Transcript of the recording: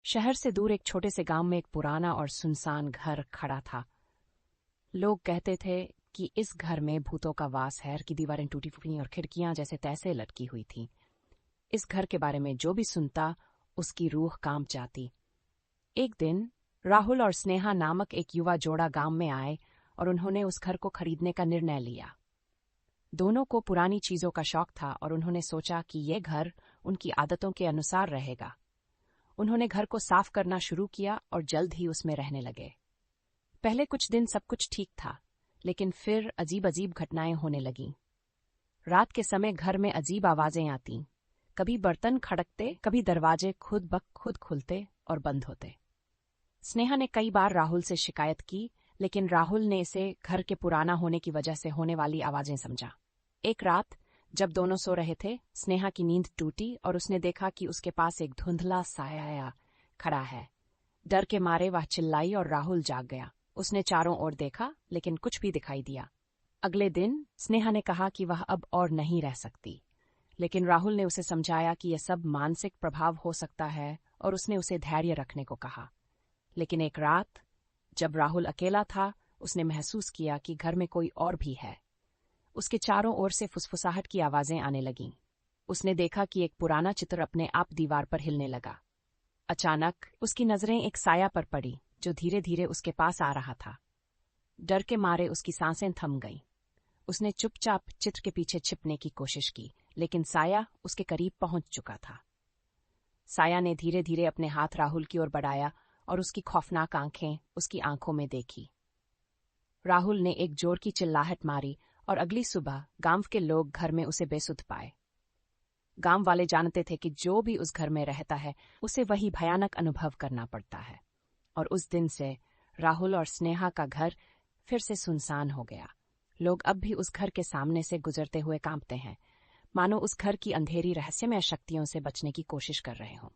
शहर से दूर एक छोटे से गांव में एक पुराना और सुनसान घर खड़ा था। लोग कहते थे कि इस घर में भूतों का वास है कि दीवारें टूटी फूटी और खिड़कियां जैसे तैसे लटकी हुई थीं। इस घर के बारे में जो भी सुनता उसकी रूह कांप जाती। एक दिन राहुल और स्नेहा नामक एक युवा जोड़ा गांव में आए और उन्होंने उस घर को खरीदने का निर्णय लिया। दोनों को पुरानी चीजों का शौक था और उन्होंने सोचा कि यह घर उनकी आदतों के अनुसार रहेगा। उन्होंने घर को साफ करना शुरू किया और जल्द ही उसमें रहने लगे। पहले कुछ दिन सब कुछ ठीक था, लेकिन फिर अजीब अजीब घटनाएं होने लगीं। रात के समय घर में अजीब आवाजें आतीं। कभी बर्तन खड़कते, कभी दरवाजे खुद ब खुद खुलते और बंद होते। स्नेहा ने कई बार राहुल से शिकायत की, लेकिन राहुल ने इसे घर के पुराना होने की वजह से होने वाली आवाजें समझा। एक रात जब दोनों सो रहे थे, स्नेहा की नींद टूटी और उसने देखा कि उसके पास एक धुंधला साया खड़ा है। डर के मारे वह चिल्लाई और राहुल जाग गया। उसने चारों ओर देखा, लेकिन कुछ भी दिखाई दिया। अगले दिन स्नेहा ने कहा कि वह अब और नहीं रह सकती, लेकिन राहुल ने उसे समझाया कि यह सब मानसिक प्रभाव हो सकता है और उसने उसे धैर्य रखने को कहा। लेकिन एक रात जब राहुल अकेला था, उसने महसूस किया कि घर में कोई और भी है। उसके चारों ओर से फुसफुसाहट की आवाजें आने लगीं। उसने देखा कि एक पुराना चित्र अपने आप दीवार पर हिलने लगा। अचानक उसकी नजरें एक साया पर पड़ी जो धीरे धीरे उसके पास आ रहा था। डर के मारे उसकी सांसें थम गईं। उसने चुपचाप चित्र के पीछे छिपने की कोशिश की, लेकिन साया उसके करीब पहुंच चुका था। साया ने धीरे धीरे अपने हाथ राहुल की ओर बढ़ाया और उसकी खौफनाक आंखें उसकी आंखों में देखी। राहुल ने एक जोर की चिल्लाहट मारी और अगली सुबह गांव के लोग घर में उसे बेसुध पाए। गांव वाले जानते थे कि जो भी उस घर में रहता है उसे वही भयानक अनुभव करना पड़ता है। और उस दिन से राहुल और स्नेहा का घर फिर से सुनसान हो गया। लोग अब भी उस घर के सामने से गुजरते हुए कांपते हैं, मानो उस घर की अंधेरी रहस्यमय शक्तियों से बचने की कोशिश कर रहे हों।